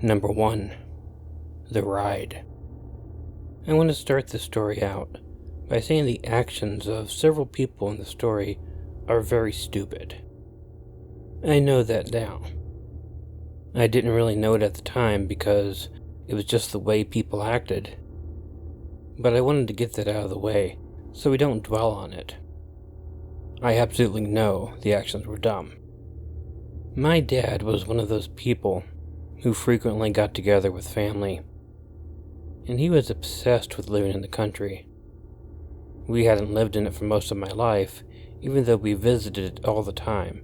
Number 1. The Ride. I want to start this story out by saying the actions of several people in the story are very stupid. I know that now. I didn't really know it at the time because it was just the way people acted. But I wanted to get that out of the way so we don't dwell on it. I absolutely know the actions were dumb. My dad was one of those people who frequently got together with family, and he was obsessed with living in the country. We hadn't lived in it for most of my life, even though we visited it all the time.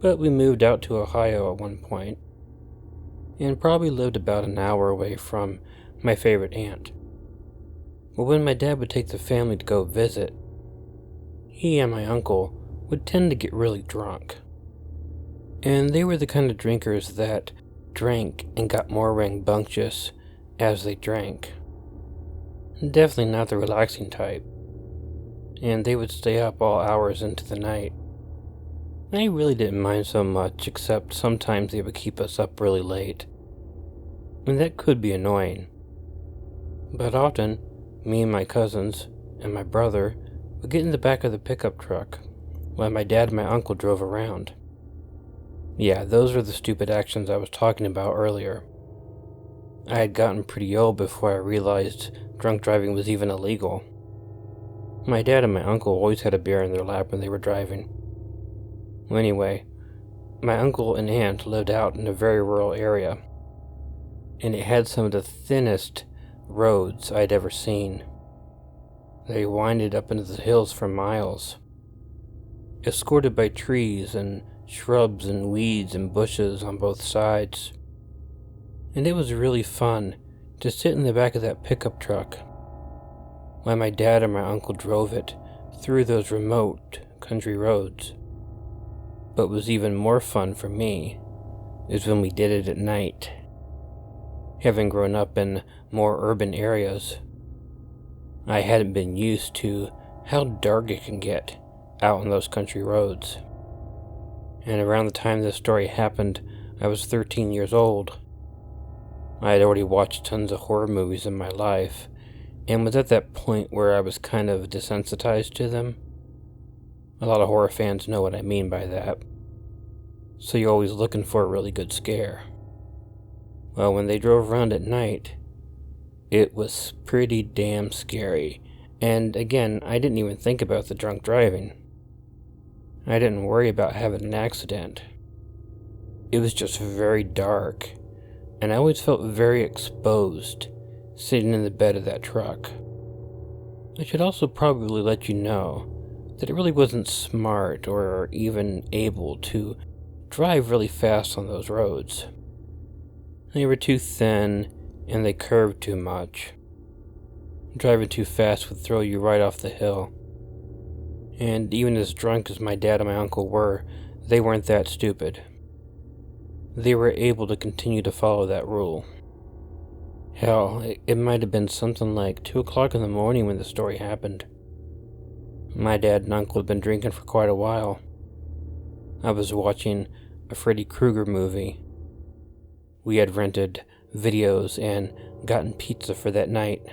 But we moved out to Ohio at one point, and probably lived about an hour away from my favorite aunt. But when my dad would take the family to go visit, he and my uncle would tend to get really drunk. And they were the kind of drinkers that drank and got more rambunctious as they drank. Definitely not the relaxing type. And they would stay up all hours into the night. I really didn't mind so much, except sometimes they would keep us up really late. And that could be annoying. But often, me and my cousins and my brother would get in the back of the pickup truck while my dad and my uncle drove around. Yeah, those are the stupid actions I was talking about earlier. I had gotten pretty old before I realized drunk driving was even illegal. My dad and my uncle always had a beer in their lap when they were driving. Well, anyway, my uncle and aunt lived out in a very rural area, and it had some of the thinnest roads I'd ever seen. They winded up into the hills for miles, escorted by trees and shrubs and weeds and bushes on both sides. And it was really fun to sit in the back of that pickup truck while my dad and my uncle drove it through those remote country roads. But what was even more fun for me is when we did it at night. Having grown up in more urban areas, I hadn't been used to how dark it can get out on those country roads. And around the time this story happened, I was 13 years old. I had already watched tons of horror movies in my life, and was at that point where I was kind of desensitized to them. A lot of horror fans know what I mean by that. So you're always looking for a really good scare. Well, when they drove around at night, it was pretty damn scary. And again, I didn't even think about the drunk driving. I didn't worry about having an accident. It was just very dark, and I always felt very exposed sitting in the bed of that truck. I should also probably let you know that it really wasn't smart or even able to drive really fast on those roads. They were too thin, and they curved too much. Driving too fast would throw you right off the hill. And even as drunk as my dad and my uncle were, they weren't that stupid. They were able to continue to follow that rule. Hell, it might have been something like 2 o'clock in the morning when the story happened. My dad and uncle had been drinking for quite a while. I was watching a Freddy Krueger movie. We had rented videos and gotten pizza for that night.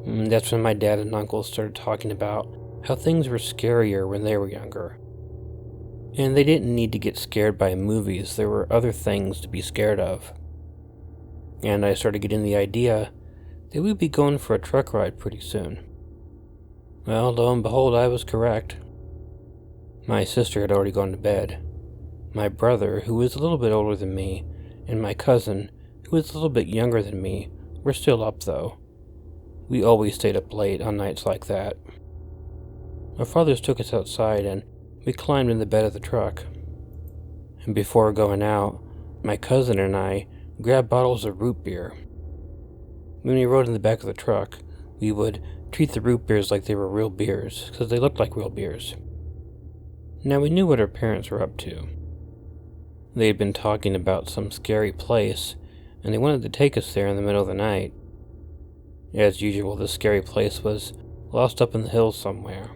That's when my dad and uncle started talking about how things were scarier when they were younger. And they didn't need to get scared by movies, there were other things to be scared of. And I started getting the idea that we'd be going for a truck ride pretty soon. Well, lo and behold, I was correct. My sister had already gone to bed. My brother, who was a little bit older than me, and my cousin, who was a little bit younger than me, were still up though. We always stayed up late on nights like that. Our fathers took us outside and we climbed in the bed of the truck. And before going out, my cousin and I grabbed bottles of root beer. When we rode in the back of the truck, we would treat the root beers like they were real beers, because they looked like real beers. Now we knew what our parents were up to. They had been talking about some scary place, and they wanted to take us there in the middle of the night. As usual, the scary place was lost up in the hills somewhere.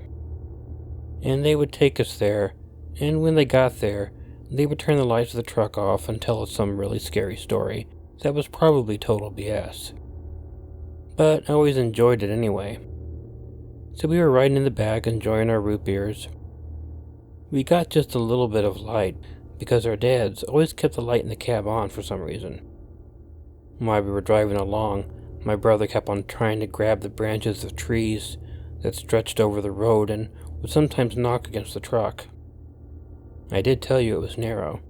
And they would take us there, and when they got there, they would turn the lights of the truck off and tell us some really scary story that was probably total BS. But I always enjoyed it anyway. So we were riding in the back enjoying our root beers. We got just a little bit of light because our dads always kept the light in the cab on for some reason. While we were driving along, my brother kept on trying to grab the branches of trees that stretched over the road and would sometimes knock against the truck. I did tell you it was narrow.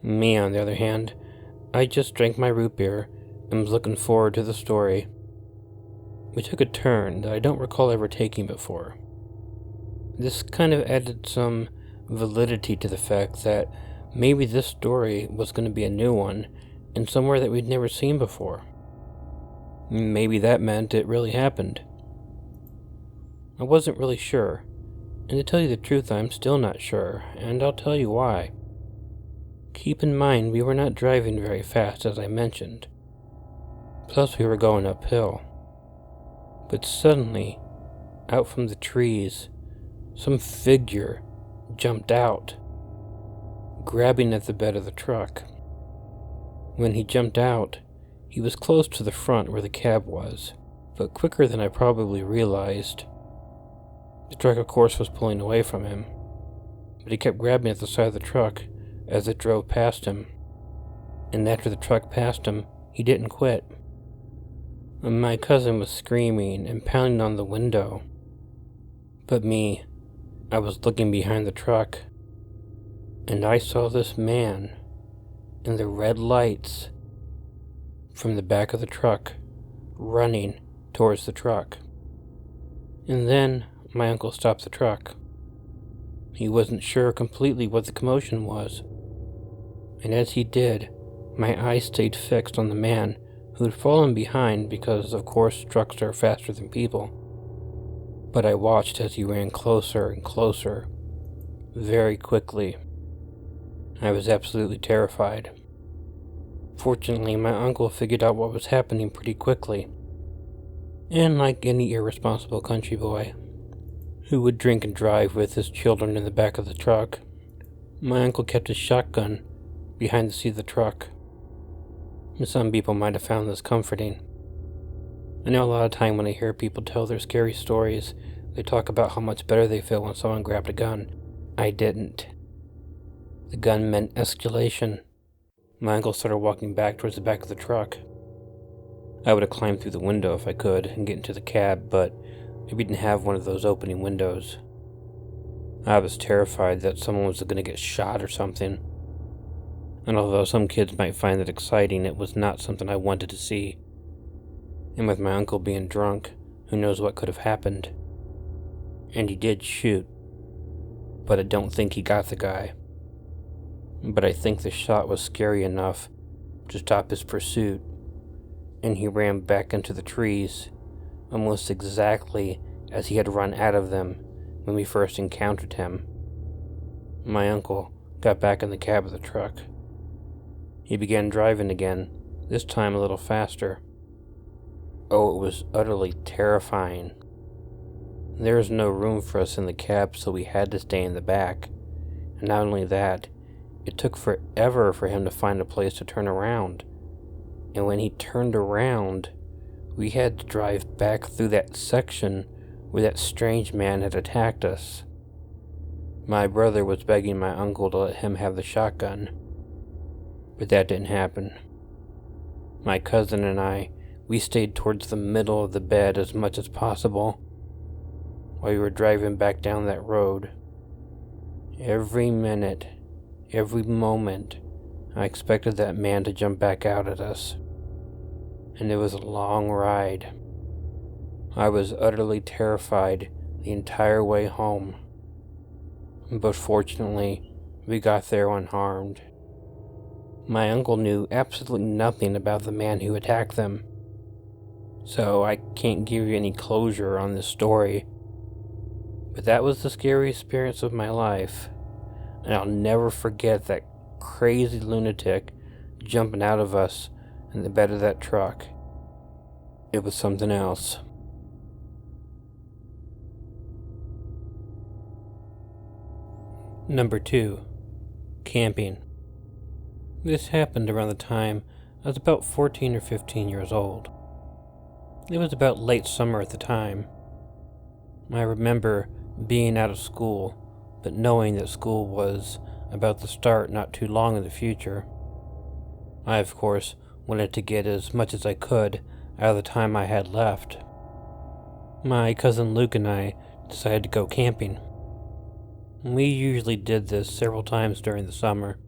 Me, on the other hand, I just drank my root beer and was looking forward to the story. We took a turn that I don't recall ever taking before. This kind of added some validity to the fact that maybe this story was going to be a new one and somewhere that we'd never seen before. Maybe that meant it really happened. I wasn't really sure, and to tell you the truth, I'm still not sure, and I'll tell you why. Keep in mind, we were not driving very fast, as I mentioned. Plus, we were going uphill. But suddenly, out from the trees, some figure jumped out, grabbing at the bed of the truck. When he jumped out, he was close to the front where the cab was, but quicker than I probably realized. The truck, of course, was pulling away from him, but he kept grabbing at the side of the truck as it drove past him. And after the truck passed him, he didn't quit. My cousin was screaming and pounding on the window. But me, I was looking behind the truck, and I saw this man in the red lights from the back of the truck running towards the truck. And then my uncle stopped the truck. He wasn't sure completely what the commotion was. And as he did, my eyes stayed fixed on the man who had fallen behind because, of course, trucks are faster than people. But I watched as he ran closer and closer, very quickly. I was absolutely terrified. Fortunately, my uncle figured out what was happening pretty quickly. And like any irresponsible country boy who would drink and drive with his children in the back of the truck, my uncle kept his shotgun behind the seat of the truck. Some people might have found this comforting. I know a lot of time when I hear people tell their scary stories, they talk about how much better they feel when someone grabbed a gun. I didn't. The gun meant escalation. My uncle started walking back towards the back of the truck. I would have climbed through the window if I could and get into the cab, but we didn't have one of those opening windows. I was terrified that someone was going to get shot or something. And although some kids might find it exciting, it was not something I wanted to see. And with my uncle being drunk, who knows what could have happened. And he did shoot, but I don't think he got the guy. But I think the shot was scary enough to stop his pursuit, and he ran back into the trees, almost exactly as he had run out of them when we first encountered him. My uncle got back in the cab of the truck. He began driving again, this time a little faster. Oh, it was utterly terrifying. There was no room for us in the cab, so we had to stay in the back. And not only that, it took forever for him to find a place to turn around. And when he turned around, we had to drive back through that section where that strange man had attacked us. My brother was begging my uncle to let him have the shotgun, but that didn't happen. My cousin and I, we stayed towards the middle of the bed as much as possible while we were driving back down that road. Every minute, every moment, I expected that man to jump back out at us. And it was a long ride. I was utterly terrified the entire way home. But fortunately, we got there unharmed. My uncle knew absolutely nothing about the man who attacked them, so I can't give you any closure on this story. But that was the scariest experience of my life, and I'll never forget that crazy lunatic jumping out of us in the bed of that truck. It was something else. Number 2. camping. This happened around the time I was about 14 or 15 years old. It was about late summer at the time. I remember being out of school, but knowing that school was about to start not too long in the future. I, of course, wanted to get as much as I could out of the time I had left. My cousin Luke and I decided to go camping. We usually did this several times during the summer,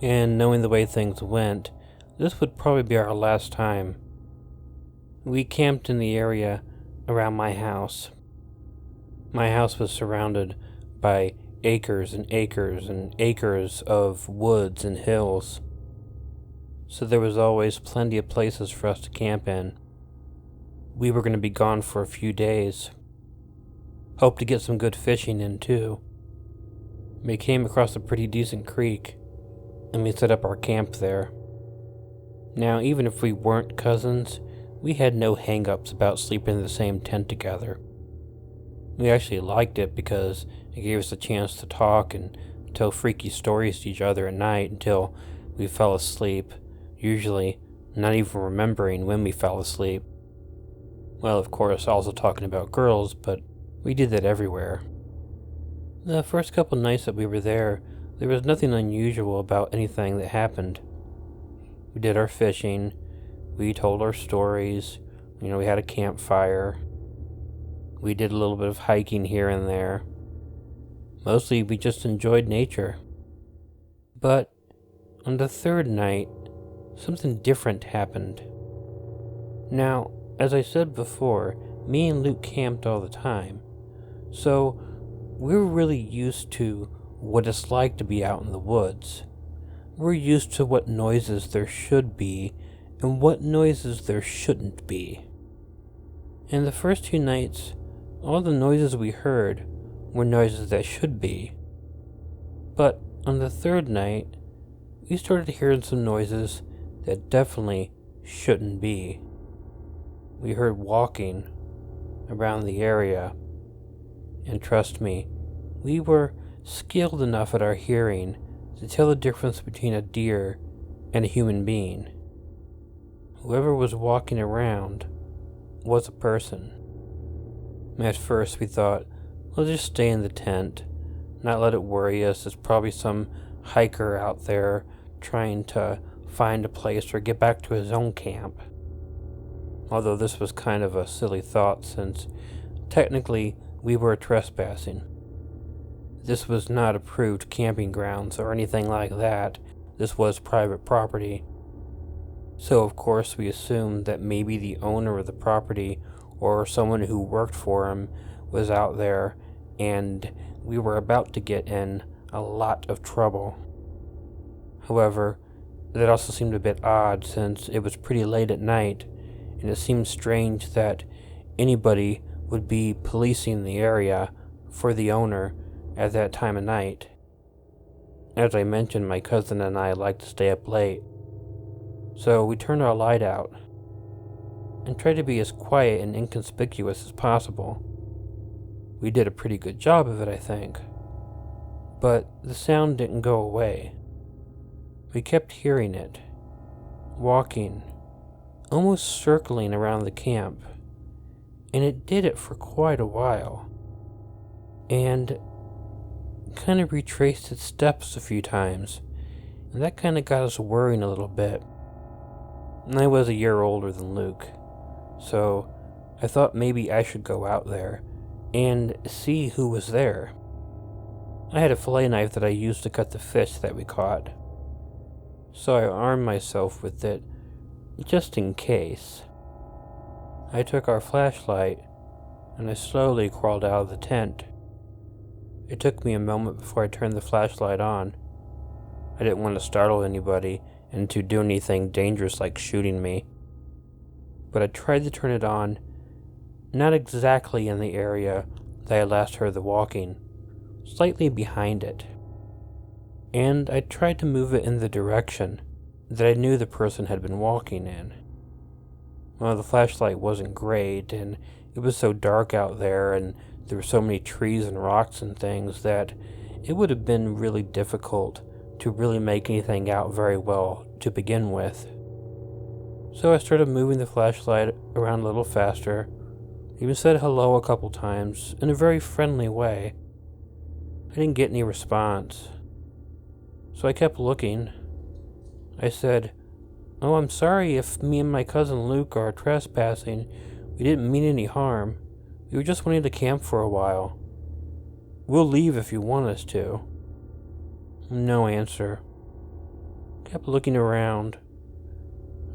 and knowing the way things went, this would probably be our last time. We camped in the area around my house. My house was surrounded by acres and acres and acres of woods and hills, so there was always plenty of places for us to camp in. We were going to be gone for a few days. Hoped to get some good fishing in too. We came across a pretty decent creek, and we set up our camp there. Now, even if we weren't cousins, we had no hang-ups about sleeping in the same tent together. We actually liked it because it gave us a chance to talk and tell freaky stories to each other at night until we fell asleep, usually not even remembering when we fell asleep. Well, of course, also talking about girls, but we did that everywhere. The first couple nights that we were there was nothing unusual about anything that happened. We did our fishing, we told our stories, we had a campfire. We did a little bit of hiking here and there. Mostly we just enjoyed nature. But on the third night, something different happened. Now, as I said before, me and Luke camped all the time, so we're really used to what it's like to be out in the woods. We're used to what noises there should be and what noises there shouldn't be. And the first 2 nights, all the noises we heard were noises that should be. But on the third night, we started hearing some noises that definitely shouldn't be. We heard walking around the area, and trust me, we were skilled enough at our hearing to tell the difference between a deer and a human being. Whoever was walking around was a person. At first we thought, we'll just stay in the tent, not let it worry us. It's probably some hiker out there trying to find a place or get back to his own camp. Although this was kind of a silly thought, since technically we were trespassing. This was not approved camping grounds or anything like that. This was private property. So of course we assumed that maybe the owner of the property or someone who worked for him was out there, and we were about to get in a lot of trouble. However, that also seemed a bit odd since it was pretty late at night, and it seemed strange that anybody would be policing the area for the owner at that time of night. As I mentioned, my cousin and I like to stay up late, so we turned our light out and tried to be as quiet and inconspicuous as possible. We did a pretty good job of it, I think, but the sound didn't go away. We kept hearing it, walking, almost circling around the camp, and it did it for quite a while, and kind of retraced its steps a few times, and that kind of got us worrying a little bit. And I was a year older than Luke, so I thought maybe I should go out there and see who was there. I had a fillet knife that I used to cut the fish that we caught, so I armed myself with it just in case. I took our flashlight and I slowly crawled out of the tent. It took me a moment before I turned the flashlight on. I didn't want to startle anybody into doing anything dangerous like shooting me. But I tried to turn it on, not exactly in the area that I last heard the walking, slightly behind it. And I tried to move it in the direction that I knew the person had been walking in. Well, the flashlight wasn't great, and it was so dark out there, and there were so many trees and rocks and things that it would have been really difficult to really make anything out very well to begin with. So I started moving the flashlight around a little faster, even said hello a couple times in a very friendly way. I didn't get any response, so I kept looking. I said, "Oh, I'm sorry if me and my cousin Luke are trespassing. We didn't mean any harm. We were just wanting to camp for a while. We'll leave if you want us to." No answer. Kept looking around.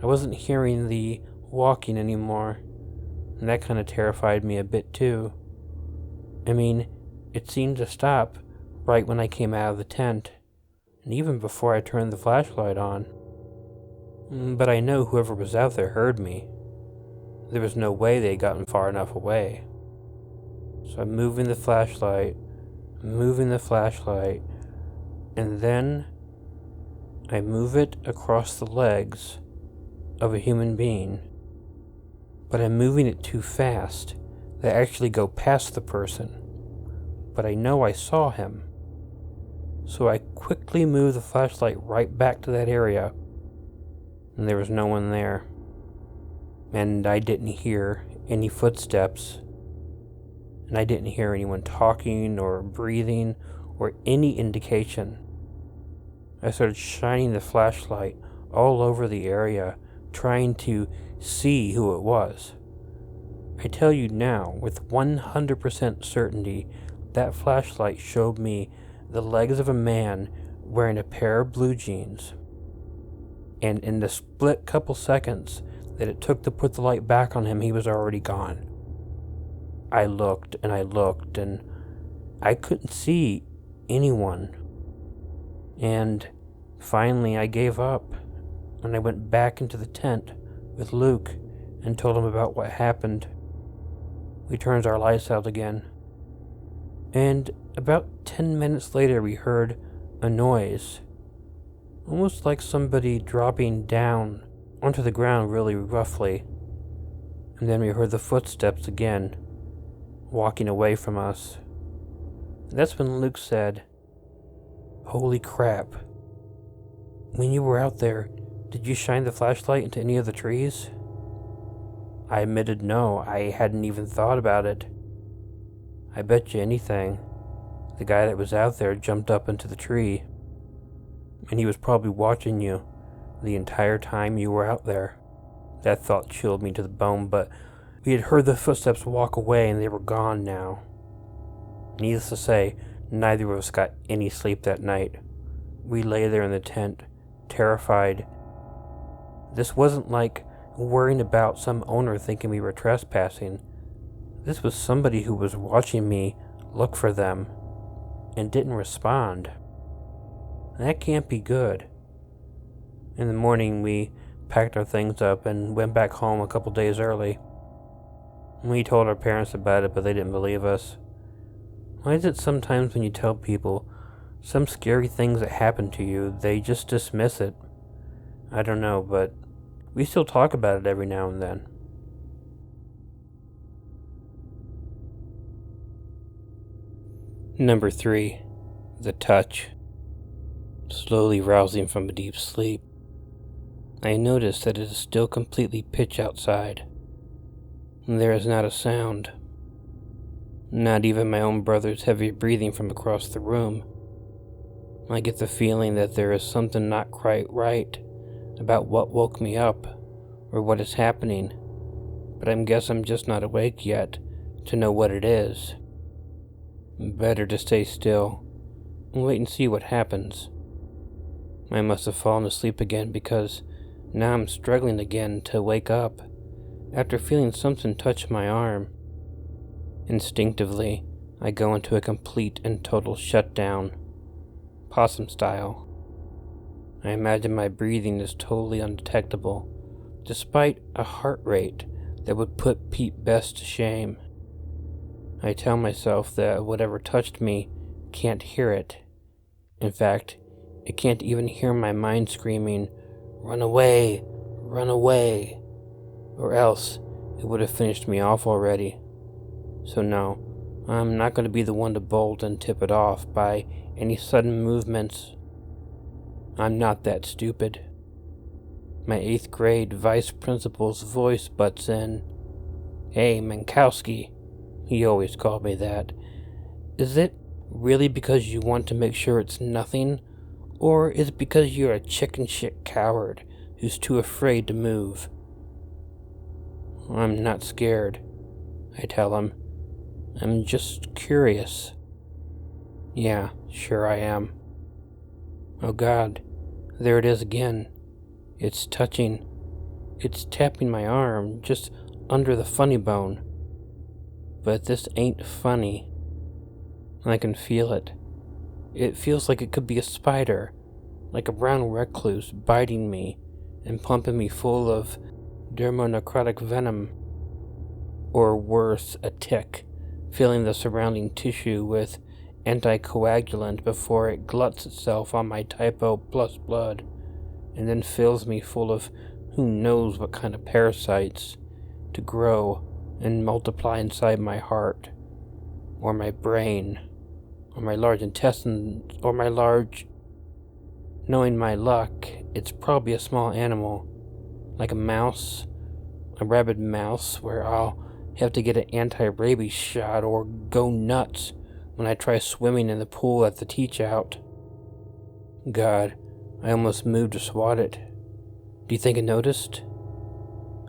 I wasn't hearing the walking anymore, and that kind of terrified me a bit too. I mean, it seemed to stop right when I came out of the tent, and even before I turned the flashlight on. But I know whoever was out there heard me. There was no way they had gotten far enough away. So I'm moving the flashlight, and then I move it across the legs of a human being. But I'm moving it too fast to actually go past the person. But I know I saw him. So I quickly move the flashlight right back to that area, and there was no one there. And I didn't hear any footsteps, and I didn't hear anyone talking or breathing or any indication. I started shining the flashlight all over the area, trying to see who it was. I tell you now, with 100% certainty, that flashlight showed me the legs of a man wearing a pair of blue jeans. And in the split couple seconds that it took to put the light back on him, he was already gone. I looked, and I couldn't see anyone. And finally I gave up, and I went back into the tent with Luke and told him about what happened. We turned our lights out again. And about 10 minutes later we heard a noise, almost like somebody dropping down onto the ground really roughly. And then we heard the footsteps again, walking away from us. And that's when Luke said, "Holy crap. When you were out there, did you shine the flashlight into any of the trees?" I admitted no, I hadn't even thought about it. I bet you anything, the guy that was out there jumped up into the tree, and he was probably watching you the entire time you were out there. That thought chilled me to the bone, but we had heard the footsteps walk away and they were gone now. Needless to say, neither of us got any sleep that night. We lay there in the tent, terrified. This wasn't like worrying about some owner thinking we were trespassing. This was somebody who was watching me look for them and didn't respond. That can't be good. In the morning, we packed our things up and went back home a couple days early. We told our parents about it, but they didn't believe us. Why is it sometimes when you tell people some scary things that happen to you, they just dismiss it? I don't know, but we still talk about it every now and then. Number 3. The touch. Slowly rousing from a deep sleep, I notice that it is still completely pitch outside. There is not a sound. Not even my own brother's heavy breathing from across the room. I get the feeling that there is something not quite right about what woke me up or what is happening, but I guess I'm just not awake yet to know what it is. Better to stay still and wait and see what happens. I must have fallen asleep again because now I'm struggling again to wake up after feeling something touch my arm. Instinctively, I go into a complete and total shutdown, possum style. I imagine my breathing is totally undetectable, despite a heart rate that would put Pete Best to shame. I tell myself that whatever touched me can't hear it. In fact, it can't even hear my mind screaming, "Run away, run away," or else it would have finished me off already. So no, I'm not going to be the one to bolt and tip it off by any sudden movements. I'm not that stupid. My 8th grade vice principal's voice butts in. "Hey, Mankowski," he always called me that. "Is it really because you want to make sure it's nothing? Or is it because you're a chicken shit coward who's too afraid to move?" "I'm not scared," I tell him. "I'm just curious." "Yeah, sure I am." Oh God, there it is again. It's touching. It's tapping my arm, just under the funny bone. But this ain't funny. I can feel it. It feels like it could be a spider, like a brown recluse biting me and pumping me full of dermonecrotic venom. Or worse, a tick, filling the surrounding tissue with anticoagulant before it gluts itself on my typo plus blood, and then fills me full of who knows what kind of parasites to grow and multiply inside my heart, or my brain, or my large intestines, or my large... Knowing my luck, it's probably a small animal, like a mouse, a rabid mouse, where I'll have to get an anti-rabies shot or go nuts when I try swimming in the pool at the teach-out. God, I almost moved to swat it. Do you think it noticed?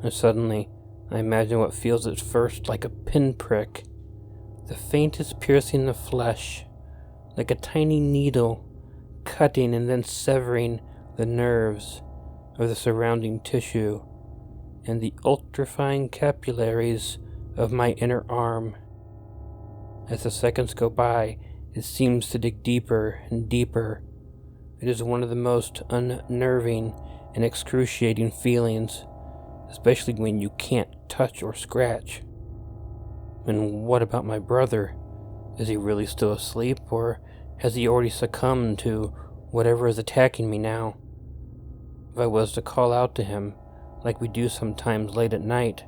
And suddenly, I imagine what feels at first like a pinprick, the faintest piercing of flesh, like a tiny needle, cutting and then severing the nerves of the surrounding tissue and the ultrafine capillaries of my inner arm. As the seconds go by, it seems to dig deeper and deeper. It is one of the most unnerving and excruciating feelings, especially when you can't touch or scratch. And what about my brother? Is he really still asleep, or has he already succumbed to whatever is attacking me now? If I was to call out to him, like we do sometimes late at night,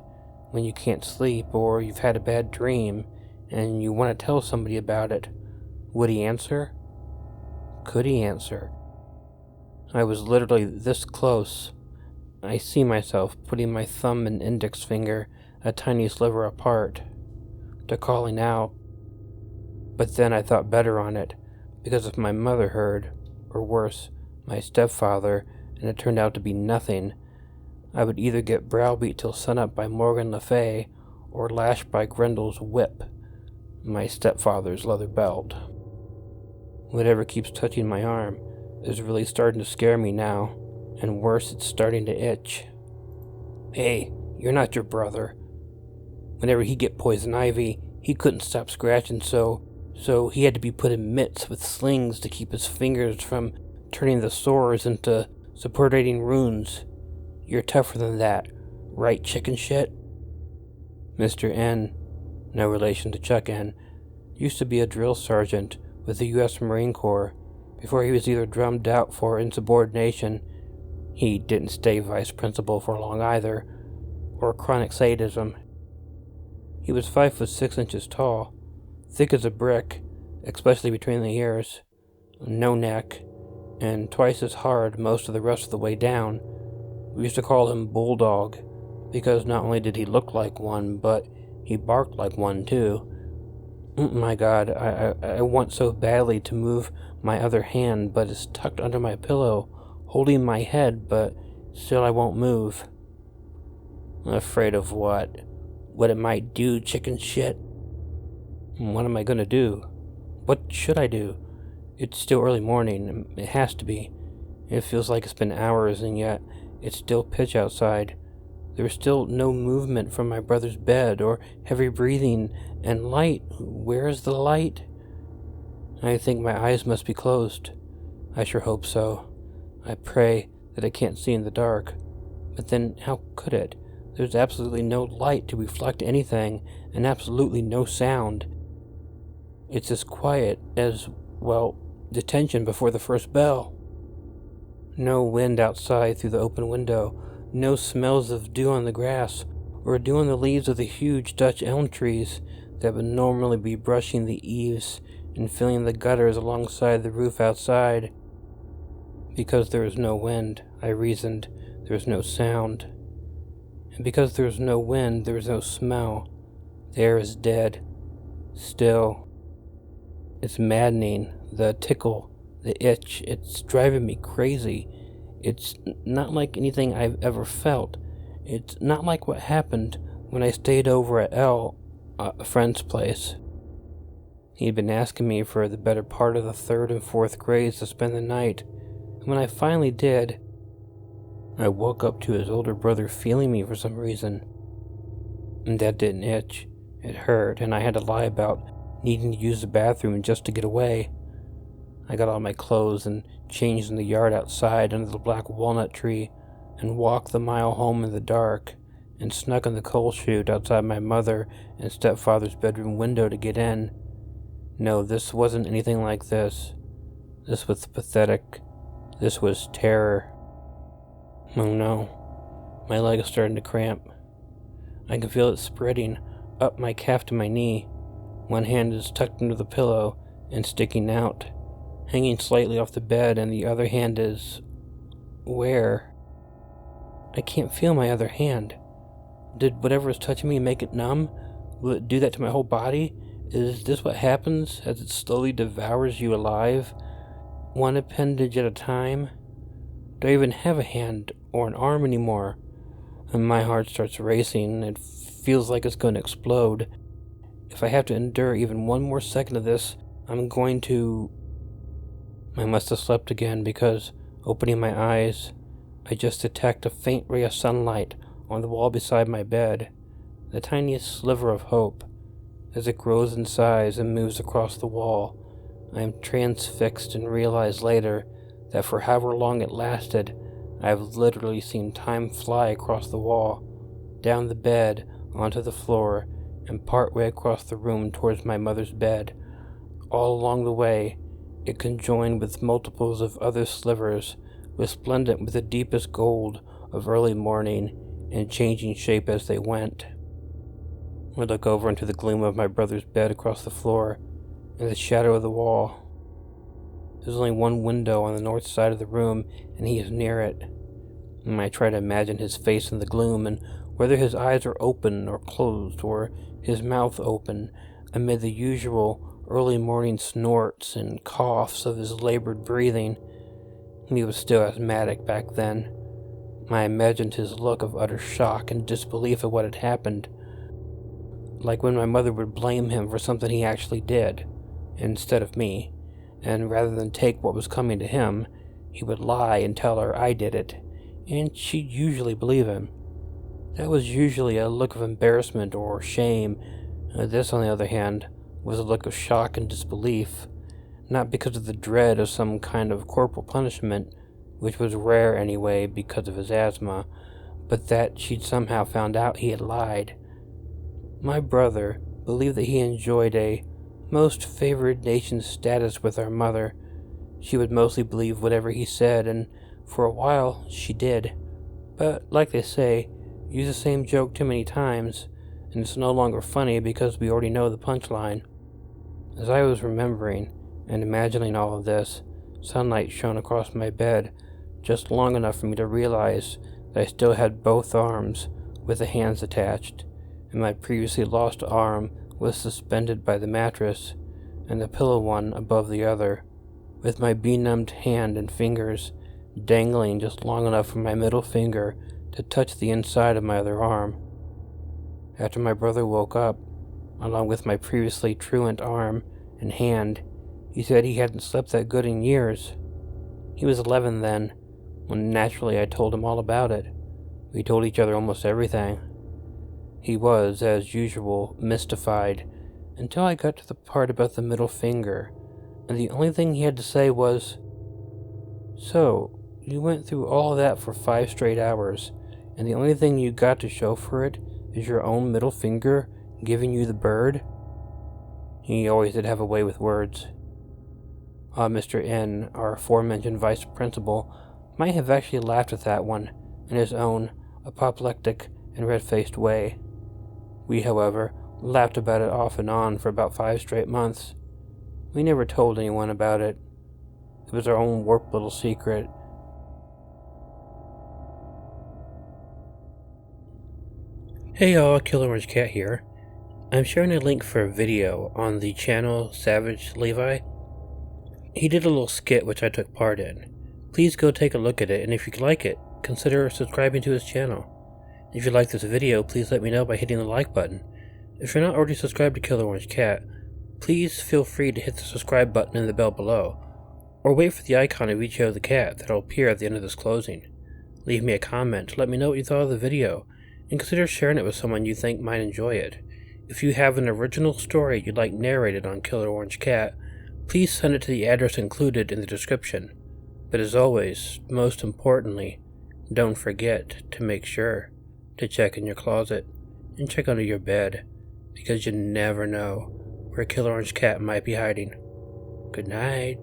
when you can't sleep or you've had a bad dream, and you want to tell somebody about it, would he answer? Could he answer? I was literally this close. I see myself putting my thumb and index finger a tiny sliver apart, to calling out. But then I thought better on it, because if my mother heard, or worse, my stepfather, and it turned out to be nothing, I would either get browbeat till sunup by Morgan Le Fay, or lashed by Grendel's whip, my stepfather's leather belt. Whatever keeps touching my arm is really starting to scare me now, and worse, it's starting to itch. Hey, you're not your brother. Whenever he get poison ivy, he couldn't stop scratching, so he had to be put in mitts with slings to keep his fingers from turning the sores into suppurating runes. You're tougher than that, right, chicken shit? Mr. N, no relation to Chuck N, used to be a drill sergeant with the U.S. Marine Corps before he was either drummed out for insubordination, he didn't stay vice principal for long either, or chronic sadism. He was 5'6" tall, thick as a brick, especially between the ears, no neck, and twice as hard most of the rest of the way down. We used to call him Bulldog, because not only did he look like one, but he barked like one too. My God, I want so badly to move my other hand, but it's tucked under my pillow, holding my head, but still I won't move. Afraid of what? What it might do, chicken shit? What am I gonna do? What should I do? It's still early morning. It has to be. It feels like it's been hours, and yet it's still pitch outside. There's still no movement from my brother's bed, or heavy breathing, and light. Where is the light? I think my eyes must be closed. I sure hope so. I pray that I can't see in the dark. But then how could it? There's absolutely no light to reflect anything, and absolutely no sound. It's as quiet as, well, detention before the first bell. No wind outside through the open window, no smells of dew on the grass, or dew on the leaves of the huge Dutch elm trees that would normally be brushing the eaves and filling the gutters alongside the roof outside. Because there is no wind, I reasoned, there is no sound. And because there is no wind, there is no smell. The air is dead, still. It's maddening, the tickle, the itch, it's driving me crazy. It's not like anything I've ever felt. It's not like what happened when I stayed over at a friend's place. He'd been asking me for the better part of the 3rd and 4th grades to spend the night, and when I finally did, I woke up to his older brother feeling me for some reason. And that didn't itch. It hurt, and I had to lie about needing to use the bathroom just to get away. I got all my clothes and changed in the yard outside under the black walnut tree, and walked the mile home in the dark, and snuck in the coal chute outside my mother and stepfather's bedroom window to get in. No, this wasn't anything like this. This was pathetic. This was terror. Oh no. My leg is starting to cramp. I can feel it spreading up my calf to my knee. One hand is tucked under the pillow and sticking out, hanging slightly off the bed, and the other hand is... where? I can't feel my other hand. Did whatever is touching me make it numb? Will it do that to my whole body? Is this what happens as it slowly devours you alive, one appendage at a time? Do I even have a hand or an arm anymore? And my heart starts racing. It feels like it's going to explode. If I have to endure even one more second of this, I'm going to... I must have slept again because, opening my eyes, I just detect a faint ray of sunlight on the wall beside my bed, the tiniest sliver of hope. As it grows in size and moves across the wall, I am transfixed and realize later that for however long it lasted, I have literally seen time fly across the wall, down the bed, onto the floor, and partway across the room towards my mother's bed. All along the way, it conjoined with multiples of other slivers, resplendent with the deepest gold of early morning, and changing shape as they went. I look over into the gloom of my brother's bed across the floor, and the shadow of the wall. There's only one window on the north side of the room, and he is near it. And I try to imagine his face in the gloom, and whether his eyes are open or closed, or his mouth open, amid the usual early morning snorts and coughs of his labored breathing. He was still asthmatic back then. I imagined his look of utter shock and disbelief at what had happened, like when my mother would blame him for something he actually did, instead of me, and rather than take what was coming to him, he would lie and tell her I did it, and she'd usually believe him. That was usually a look of embarrassment or shame. This, on the other hand, was a look of shock and disbelief, not because of the dread of some kind of corporal punishment, which was rare anyway because of his asthma, but that she'd somehow found out he had lied. My brother believed that he enjoyed a most favored nation status with our mother. She would mostly believe whatever he said, and for a while she did. But, like they say, use the same joke too many times, and it's no longer funny because we already know the punchline. As I was remembering and imagining all of this, sunlight shone across my bed, just long enough for me to realize that I still had both arms with the hands attached, and my previously lost arm was suspended by the mattress, and the pillow one above the other, with my benumbed hand and fingers dangling just long enough for my middle finger to touch the inside of my other arm. After my brother woke up, along with my previously truant arm and hand, he said he hadn't slept that good in years. He was 11 then, when naturally I told him all about it. We told each other almost everything. He was, as usual, mystified, until I got to the part about the middle finger, and the only thing he had to say was, "So, you went through all that for 5 straight hours, and the only thing you got to show for it is your own middle finger giving you the bird?" He always did have a way with words. Mr. N., our aforementioned vice principal, might have actually laughed at that one, in his own apoplectic and red-faced way. We, however, laughed about it off and on for about 5 straight months. We never told anyone about it. It was our own warped little secret. Hey y'all, Killer Orange Cat here. I'm sharing a link for a video on the channel Savage Levi. He did a little skit which I took part in. Please go take a look at it, and if you like it, consider subscribing to his channel. If you like this video, please let me know by hitting the like button. If you're not already subscribed to Killer Orange Cat, please feel free to hit the subscribe button and the bell below, or wait for the icon of Ichio the cat that'll appear at the end of this closing. Leave me a comment to let me know what you thought of the video, and consider sharing it with someone you think might enjoy it. If you have an original story you'd like narrated on Killer Orange Cat, please send it to the address included in the description. But as always, most importantly, don't forget to make sure to check in your closet and check under your bed, because you never know where Killer Orange Cat might be hiding. Good night.